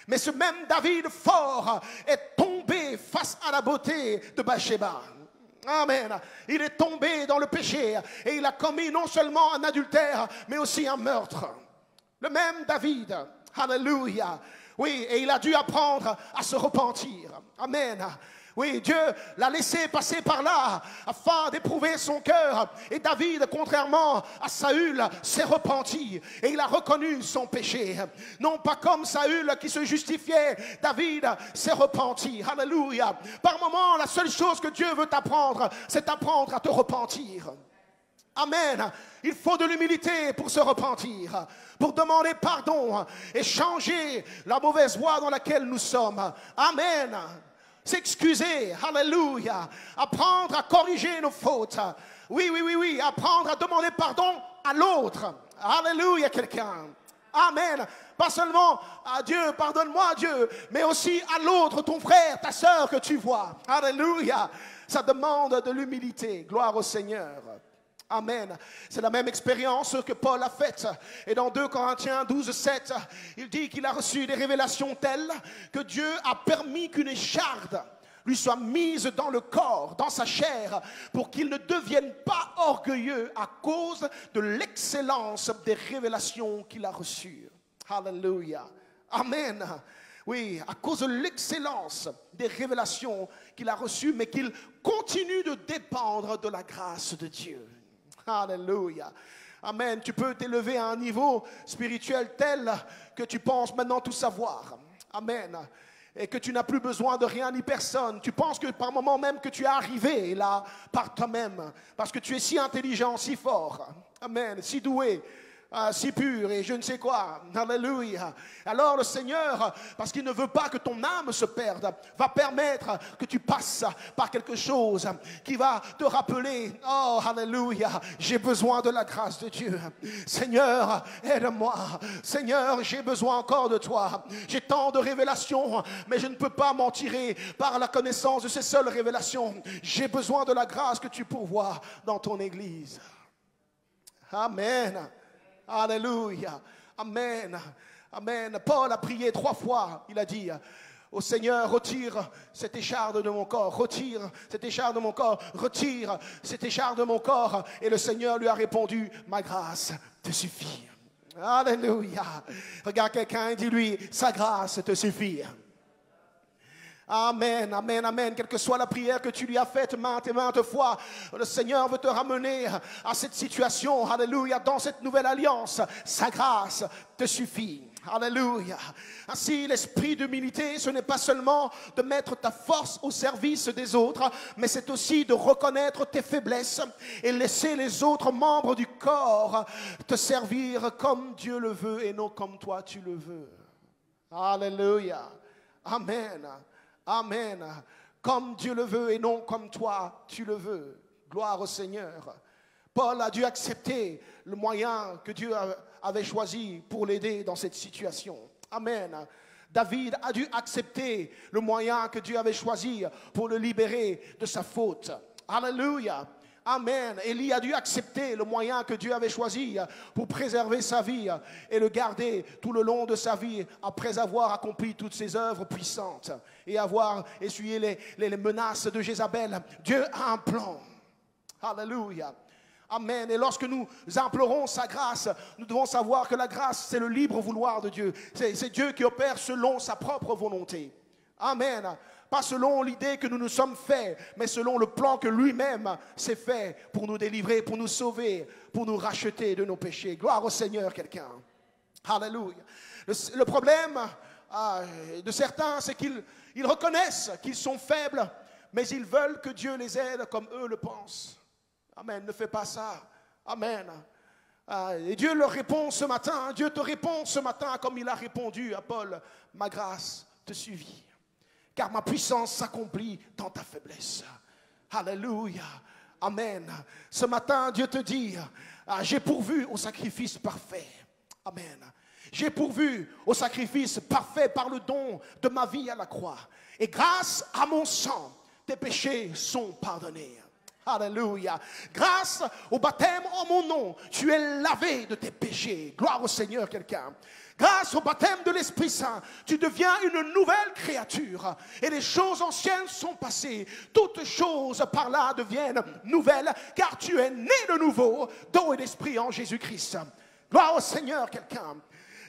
Mais ce même David fort est tombé face à la beauté de Bathsheba. Amen. Il est tombé dans le péché et il a commis non seulement un adultère, mais aussi un meurtre. Le même David, alléluia. Oui, et il a dû apprendre à se repentir. Amen. Oui, Dieu l'a laissé passer par là afin d'éprouver son cœur. Et David, contrairement à Saül, s'est repenti et il a reconnu son péché. Non pas comme Saül qui se justifiait, David s'est repenti. Alléluia. Par moments, la seule chose que Dieu veut t'apprendre, c'est t'apprendre à te repentir. Amen. Il faut de l'humilité pour se repentir, pour demander pardon et changer la mauvaise voie dans laquelle nous sommes. Amen. S'excuser, alléluia, apprendre à corriger nos fautes, oui, apprendre à demander pardon à l'autre, alléluia quelqu'un, amen, pas seulement à Dieu, pardonne-moi Dieu, mais aussi à l'autre, ton frère, ta sœur que tu vois, alléluia, ça demande de l'humilité, gloire au Seigneur. Amen. C'est la même expérience que Paul a faite. Et dans 2 Corinthiens 12, 7, il dit qu'il a reçu des révélations telles que Dieu a permis qu'une écharde lui soit mise dans le corps, dans sa chair, pour qu'il ne devienne pas orgueilleux à cause de l'excellence des révélations qu'il a reçues. Alléluia. Amen. Oui, à cause de l'excellence des révélations qu'il a reçues, mais qu'il continue de dépendre de la grâce de Dieu. Alléluia. Amen. Tu peux t'élever à un niveau spirituel tel que tu penses maintenant tout savoir. Amen. Et que tu n'as plus besoin de rien ni personne. Tu penses que par moment même que tu es arrivé là par toi-même. Parce que tu es si intelligent, si fort. Amen. Si doué. Si pur et je ne sais quoi. Alléluia. Alors le Seigneur, parce qu'il ne veut pas que ton âme se perde, va permettre que tu passes par quelque chose qui va te rappeler, oh alléluia, j'ai besoin de la grâce de Dieu. Seigneur, aide-moi. Seigneur, j'ai besoin encore de toi. J'ai tant de révélations, mais je ne peux pas m'en tirer par la connaissance de ces seules révélations. J'ai besoin de la grâce que tu pourvois dans ton Église. Amen. Alléluia. Amen. Amen. Paul a prié 3 fois. Il a dit au Seigneur, retire cette écharde de mon corps. Retire cette écharde de mon corps. Retire cette écharde de mon corps. Et le Seigneur lui a répondu, ma grâce te suffit. Alléluia. Regarde quelqu'un et dis-lui, sa grâce te suffit. Amen, amen, amen. Quelle que soit la prière que tu lui as faite maintes et maintes fois, le Seigneur veut te ramener à cette situation, alléluia, dans cette nouvelle alliance. Sa grâce te suffit. Alléluia. Ainsi, l'esprit d'humilité, ce n'est pas seulement de mettre ta force au service des autres, mais c'est aussi de reconnaître tes faiblesses et laisser les autres membres du corps te servir comme Dieu le veut et non comme toi tu le veux. Alléluia. Amen. Amen. Comme Dieu le veut et non comme toi tu le veux. Gloire au Seigneur. Paul a dû accepter le moyen que Dieu avait choisi pour l'aider dans cette situation. Amen. David a dû accepter le moyen que Dieu avait choisi pour le libérer de sa faute. Alléluia. Amen. Élie a dû accepter le moyen que Dieu avait choisi pour préserver sa vie et le garder tout le long de sa vie après avoir accompli toutes ses œuvres puissantes et avoir essuyé les menaces de Jézabel. Dieu a un plan. Alléluia. Amen. Et lorsque nous implorons sa grâce, nous devons savoir que la grâce, c'est le libre vouloir de Dieu. C'est Dieu qui opère selon sa propre volonté. Amen. Pas selon l'idée que nous nous sommes faits, mais selon le plan que lui-même s'est fait pour nous délivrer, pour nous sauver, pour nous racheter de nos péchés. Gloire au Seigneur, quelqu'un. Alléluia. Le problème de certains, c'est qu'ils reconnaissent qu'ils sont faibles, mais ils veulent que Dieu les aide comme eux le pensent. Amen, ne fais pas ça. Amen. Et Dieu leur répond ce matin, Dieu te répond ce matin comme il a répondu à Paul, ma grâce te suffit, car ma puissance s'accomplit dans ta faiblesse. Alléluia. Amen. Ce matin, Dieu te dit, j'ai pourvu au sacrifice parfait. Amen. J'ai pourvu au sacrifice parfait par le don de ma vie à la croix. Et grâce à mon sang, tes péchés sont pardonnés. Alléluia. Grâce au baptême en mon nom, tu es lavé de tes péchés. Gloire au Seigneur, quelqu'un. Grâce au baptême de l'Esprit Saint, tu deviens une nouvelle créature. Et les choses anciennes sont passées. Toutes choses par là deviennent nouvelles, car tu es né de nouveau d'eau et d'esprit en Jésus-Christ. Gloire au Seigneur, quelqu'un.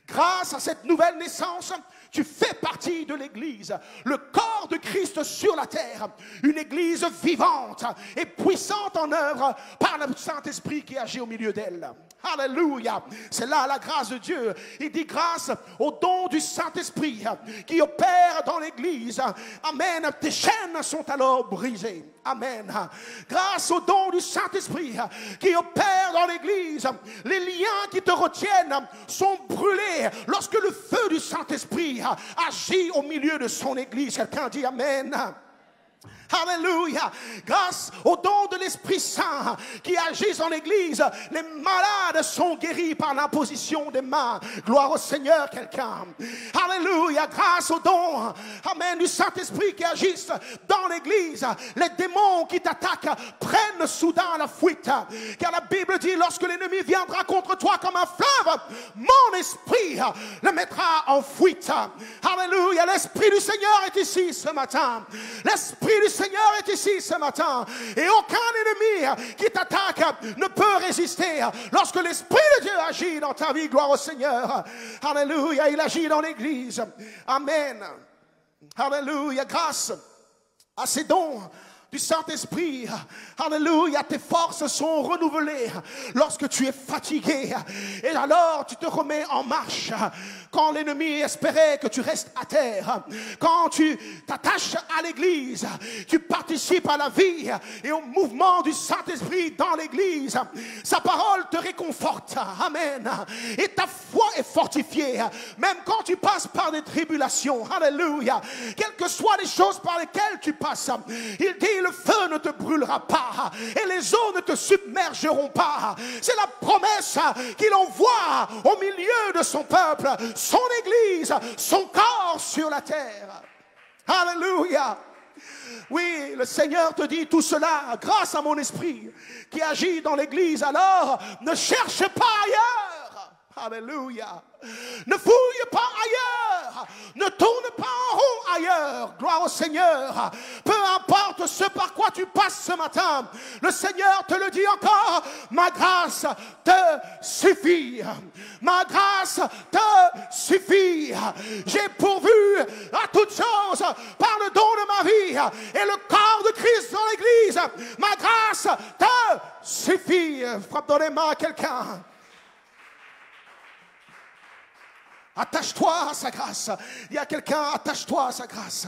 Grâce à cette nouvelle naissance, tu fais partie de l'Église, le corps de Christ sur la terre, une Église vivante et puissante en œuvre par le Saint-Esprit qui agit au milieu d'elle. Alléluia, c'est là la grâce de Dieu. Il dit grâce au don du Saint-Esprit qui opère dans l'Église. Amen, tes chaînes sont alors brisées. Amen. Grâce au don du Saint-Esprit qui opère dans l'Église, les liens qui te retiennent sont brûlés lorsque le feu du Saint-Esprit agit au milieu de son Église. Quelqu'un dit Amen. Alléluia. Grâce au don de l'Esprit Saint qui agit en l'Église, les malades sont guéris par l'imposition des mains. Gloire au Seigneur, quelqu'un. Alléluia. Grâce au don, amen, du Saint-Esprit qui agisse dans l'Église, les démons qui t'attaquent prennent soudain la fuite. Car la Bible dit, lorsque l'ennemi viendra contre toi comme un fleuve, mon esprit le mettra en fuite. Alléluia. L'Esprit du Seigneur est ici ce matin. L'Esprit du Seigneur est ici ce matin. Et aucun ennemi qui t'attaque ne peut résister. Lorsque l'Esprit de Dieu agit dans ta vie, gloire au Seigneur. Alléluia, il agit dans l'Église. Amen. Alléluia, grâce à ces dons du Saint-Esprit, alléluia, tes forces sont renouvelées lorsque tu es fatigué. Et alors tu te remets en marche. Quand l'ennemi espérait que tu restes à terre, quand tu t'attaches à l'Église, tu participes à la vie et au mouvement du Saint-Esprit dans l'Église. Sa parole te réconforte. Amen. Et ta foi est fortifiée. Même quand tu passes par des tribulations. Alléluia. Quelles que soient les choses par lesquelles tu passes, il dit le feu ne te brûlera pas et les eaux ne te submergeront pas. C'est la promesse qu'il envoie au milieu de son peuple, son Église, son corps sur la terre. Alléluia. Oui, le Seigneur te dit tout cela grâce à mon esprit qui agit dans l'Église. Alors, ne cherche pas ailleurs. Alléluia. Ne fouille pas ailleurs. Ne tourne pas en rond ailleurs. Gloire au Seigneur. Peu importe ce par quoi tu passes ce matin, le Seigneur te le dit encore. Ma grâce te suffit. Ma grâce te suffit. J'ai pourvu à toutes choses par le don de ma vie et le corps de Christ dans l'Église. Ma grâce te suffit. Frappe dans les mains à quelqu'un. Attache-toi à sa grâce. Il y a quelqu'un, attache-toi à sa grâce.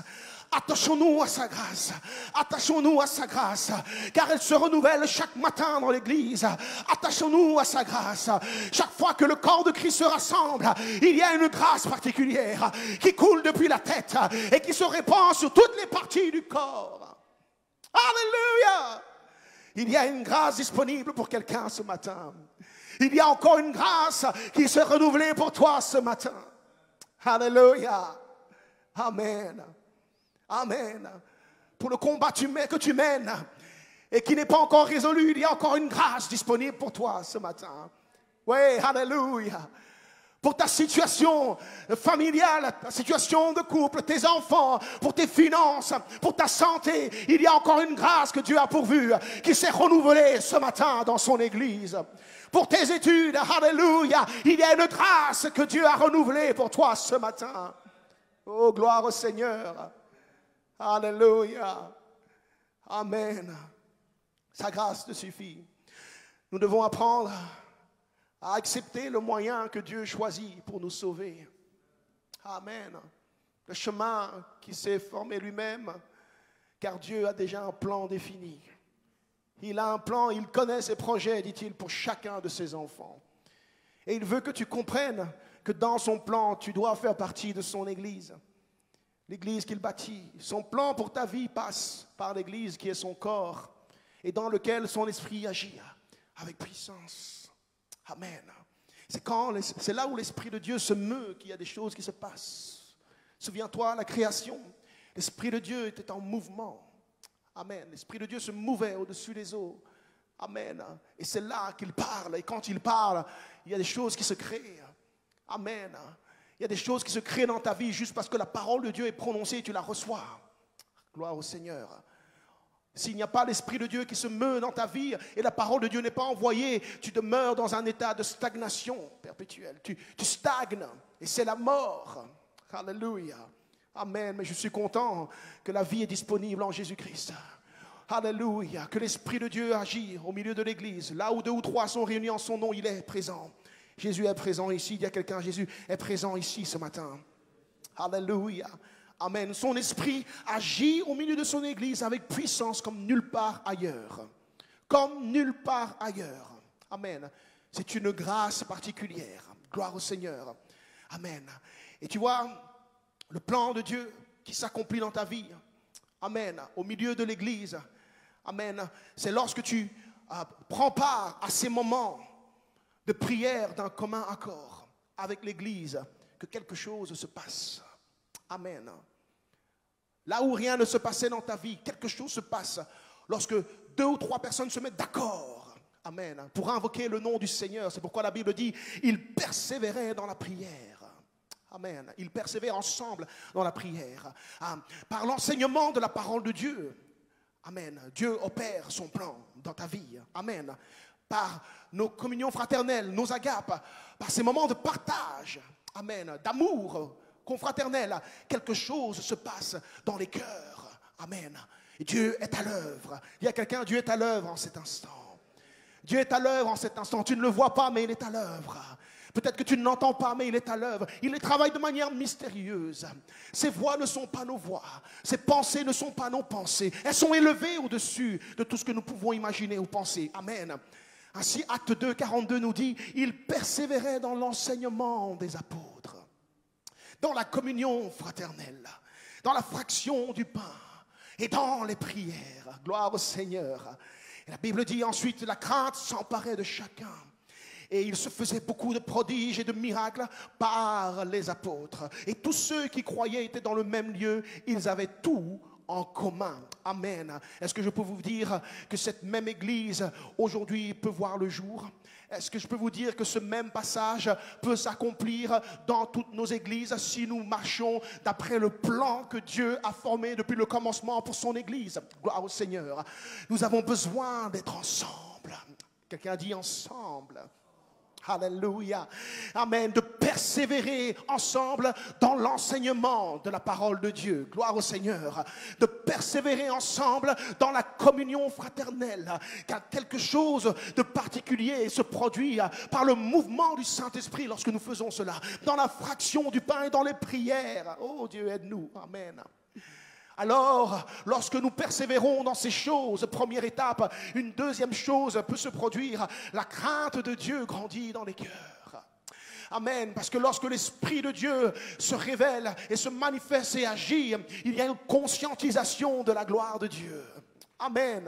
Attachons-nous à sa grâce. Attachons-nous à sa grâce. Car elle se renouvelle chaque matin dans l'Église. Attachons-nous à sa grâce. Chaque fois que le corps de Christ se rassemble, il y a une grâce particulière qui coule depuis la tête et qui se répand sur toutes les parties du corps. Alléluia! Il y a une grâce disponible pour quelqu'un ce matin. Il y a encore une grâce qui se renouvelée pour toi ce matin. Alléluia. Amen. Amen. Pour le combat que tu mènes et qui n'est pas encore résolu, il y a encore une grâce disponible pour toi ce matin. Oui, alléluia. Pour ta situation familiale, ta situation de couple, tes enfants, pour tes finances, pour ta santé, il y a encore une grâce que Dieu a pourvue, qui s'est renouvelée ce matin dans son Église. Pour tes études, alléluia, il y a une grâce que Dieu a renouvelée pour toi ce matin. Oh, gloire au Seigneur. Alléluia. Amen. Sa grâce te suffit. Nous devons apprendre à accepter le moyen que Dieu choisit pour nous sauver. Amen. Le chemin qui s'est formé lui-même, car Dieu a déjà un plan défini. Il a un plan, il connaît ses projets, dit-il, pour chacun de ses enfants. Et il veut que tu comprennes que dans son plan, tu dois faire partie de son Église. L'Église qu'il bâtit. Son plan pour ta vie passe par l'Église qui est son corps et dans lequel son esprit agit avec puissance. Amen. C'est là où l'Esprit de Dieu se meut qu'il y a des choses qui se passent. Souviens-toi, la création, l'Esprit de Dieu était en mouvement. Amen. L'Esprit de Dieu se mouvait au-dessus des eaux. Amen. Et c'est là qu'il parle. Et quand il parle, il y a des choses qui se créent. Amen. Il y a des choses qui se créent dans ta vie juste parce que la parole de Dieu est prononcée et tu la reçois. Gloire au Seigneur. S'il n'y a pas l'Esprit de Dieu qui se meut dans ta vie et la parole de Dieu n'est pas envoyée, tu demeures dans un état de stagnation perpétuelle. Tu stagnes et c'est la mort. Alléluia. Amen. Mais je suis content que la vie est disponible en Jésus-Christ. Alléluia. Que l'Esprit de Dieu agit au milieu de l'Église. Là où 2 ou 3 sont réunis en son nom, il est présent. Jésus est présent ici. Il y a quelqu'un, Jésus est présent ici ce matin. Alléluia. Amen. Son esprit agit au milieu de son Église avec puissance comme nulle part ailleurs. Comme nulle part ailleurs. Amen. C'est une grâce particulière. Gloire au Seigneur. Amen. Et tu vois, le plan de Dieu qui s'accomplit dans ta vie. Amen. Au milieu de l'Église. Amen. C'est lorsque tu prends part à ces moments de prière d'un commun accord avec l'Église que quelque chose se passe. Amen. Là où rien ne se passait dans ta vie, quelque chose se passe lorsque 2 ou 3 personnes se mettent d'accord. Amen. Pour invoquer le nom du Seigneur. C'est pourquoi la Bible dit, ils persévéraient dans la prière. Amen. Ils persévèrent ensemble dans la prière. Par l'enseignement de la parole de Dieu. Amen. Dieu opère son plan dans ta vie. Amen. Par nos communions fraternelles, nos agapes, par ces moments de partage. Amen. D'amour confraternel, quelque chose se passe dans les cœurs. Amen. Et Dieu est à l'œuvre. Il y a quelqu'un, Dieu est à l'œuvre en cet instant. Dieu est à l'œuvre en cet instant. Tu ne le vois pas, mais il est à l'œuvre. Peut-être que tu ne l'entends pas, mais il est à l'œuvre. Il travaille de manière mystérieuse. Ses voix ne sont pas nos voix. Ses pensées ne sont pas nos pensées. Elles sont élevées au-dessus de tout ce que nous pouvons imaginer ou penser. Amen. Ainsi, Acte 2, 42 nous dit, il persévérait dans l'enseignement des apôtres, dans la communion fraternelle, dans la fraction du pain et dans les prières. Gloire au Seigneur. Et la Bible dit ensuite, la crainte s'emparait de chacun. Et il se faisait beaucoup de prodiges et de miracles par les apôtres. Et tous ceux qui croyaient étaient dans le même lieu. Ils avaient tout en commun. Amen. Est-ce que je peux vous dire que cette même église aujourd'hui peut voir le jour? Est-ce que je peux vous dire que ce même passage peut s'accomplir dans toutes nos églises si nous marchons d'après le plan que Dieu a formé depuis le commencement pour son église? Gloire au Seigneur. Nous avons besoin d'être ensemble. Quelqu'un dit ensemble. Alléluia. Amen. De persévérer ensemble dans l'enseignement de la parole de Dieu. Gloire au Seigneur. De persévérer ensemble dans la communion fraternelle. Car quelque chose de particulier se produit par le mouvement du Saint-Esprit lorsque nous faisons cela. Dans la fraction du pain et dans les prières. Oh Dieu, aide-nous. Amen. Alors, lorsque nous persévérons dans ces choses, première étape, une deuxième chose peut se produire. La crainte de Dieu grandit dans les cœurs. Amen. Parce que lorsque l'Esprit de Dieu se révèle et se manifeste et agit, il y a une conscientisation de la gloire de Dieu. Amen.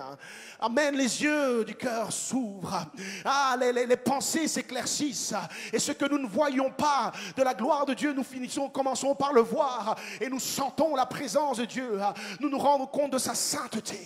Amen. Les yeux du cœur s'ouvrent. Ah, les pensées s'éclaircissent. Et ce que nous ne voyons pas de la gloire de Dieu, commençons par le voir. Et nous sentons la présence de Dieu. Nous nous rendons compte de sa sainteté.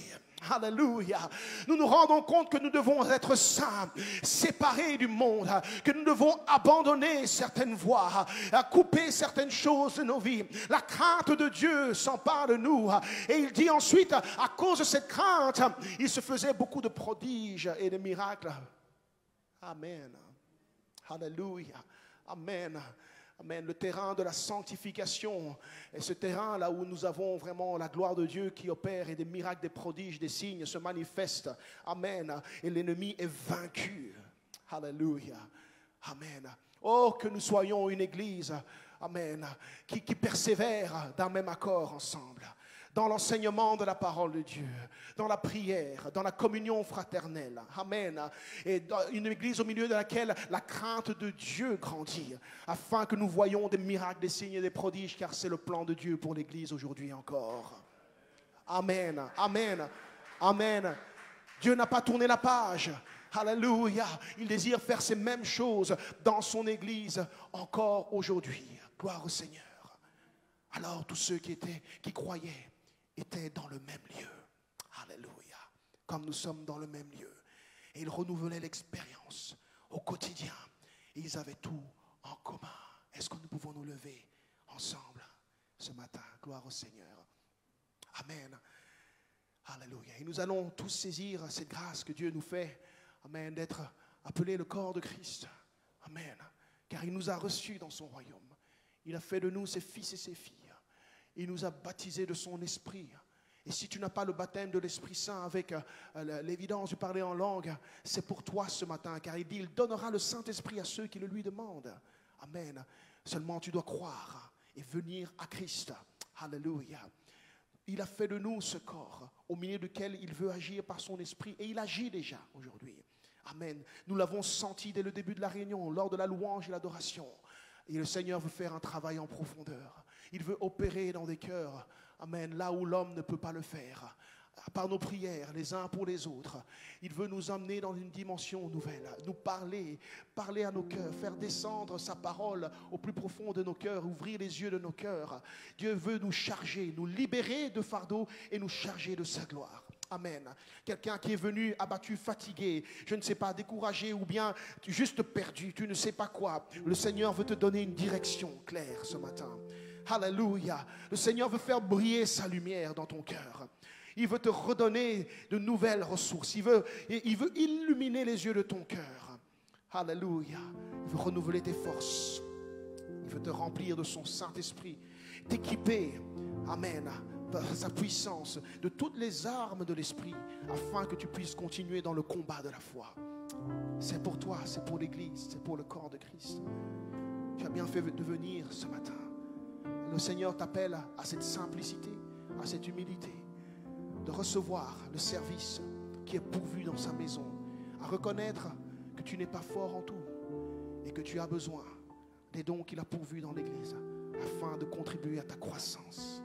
Alléluia. Nous nous rendons compte que nous devons être saints, séparés du monde, que nous devons abandonner certaines voies, couper certaines choses de nos vies. La crainte de Dieu s'empare de nous. Et il dit ensuite, à cause de cette crainte, il se faisait beaucoup de prodiges et de miracles. Amen. Alléluia. Amen. Amen. Le terrain de la sanctification est ce terrain là où nous avons vraiment la gloire de Dieu qui opère et des miracles, des prodiges, des signes se manifestent. Amen. Et l'ennemi est vaincu. Alléluia. Amen. Oh, que nous soyons une église, amen, qui persévère d'un même accord ensemble. Dans l'enseignement de la parole de Dieu, dans la prière, dans la communion fraternelle. Amen. Et dans une église au milieu de laquelle la crainte de Dieu grandit, afin que nous voyions des miracles, des signes et des prodiges, car c'est le plan de Dieu pour l'église aujourd'hui encore. Amen. Amen. Amen. Dieu n'a pas tourné la page. Alléluia. Il désire faire ces mêmes choses dans son église encore aujourd'hui. Gloire au Seigneur. Alors tous ceux qui croyaient, étaient dans le même lieu. Alléluia. Comme nous sommes dans le même lieu. Et ils renouvelaient l'expérience au quotidien. Et ils avaient tout en commun. Est-ce que nous pouvons nous lever ensemble ce matin? Gloire au Seigneur. Amen. Alléluia. Et nous allons tous saisir cette grâce que Dieu nous fait. Amen. D'être appelés le corps de Christ. Amen. Car il nous a reçus dans son royaume. Il a fait de nous ses fils et ses filles. Il nous a baptisés de son esprit. Et si tu n'as pas le baptême de l'Esprit Saint avec l'évidence de parler en langue, c'est pour toi ce matin. Car il dit, il donnera le Saint-Esprit à ceux qui le lui demandent. Amen. Seulement tu dois croire et venir à Christ. Alléluia. Il a fait de nous ce corps au milieu duquel il veut agir par son esprit. Et il agit déjà aujourd'hui. Amen. Nous l'avons senti dès le début de la réunion, lors de la louange et l'adoration. Et le Seigneur veut faire un travail en profondeur. Il veut opérer dans des cœurs, amen, là où l'homme ne peut pas le faire. Par nos prières, les uns pour les autres. Il veut nous emmener dans une dimension nouvelle. Nous parler à nos cœurs, faire descendre sa parole au plus profond de nos cœurs, ouvrir les yeux de nos cœurs. Dieu veut nous charger, nous libérer de fardeaux et nous charger de sa gloire. Amen. Quelqu'un qui est venu abattu, fatigué, je ne sais pas, découragé ou bien juste perdu, tu ne sais pas quoi. Le Seigneur veut te donner une direction claire ce matin. Alléluia. Le Seigneur veut faire briller sa lumière dans ton cœur. Il veut te redonner de nouvelles ressources. Il veut illuminer les yeux de ton cœur. Alléluia. Il veut renouveler tes forces. Il veut te remplir de son Saint-Esprit. T'équiper. Amen. Par sa puissance, de toutes les armes de l'Esprit, afin que tu puisses continuer dans le combat de la foi. C'est pour toi, c'est pour l'Église, c'est pour le corps de Christ. Tu as bien fait de venir ce matin. Le Seigneur t'appelle à cette simplicité, à cette humilité, de recevoir le service qui est pourvu dans sa maison, à reconnaître que tu n'es pas fort en tout et que tu as besoin des dons qu'il a pourvus dans l'Église afin de contribuer à ta croissance.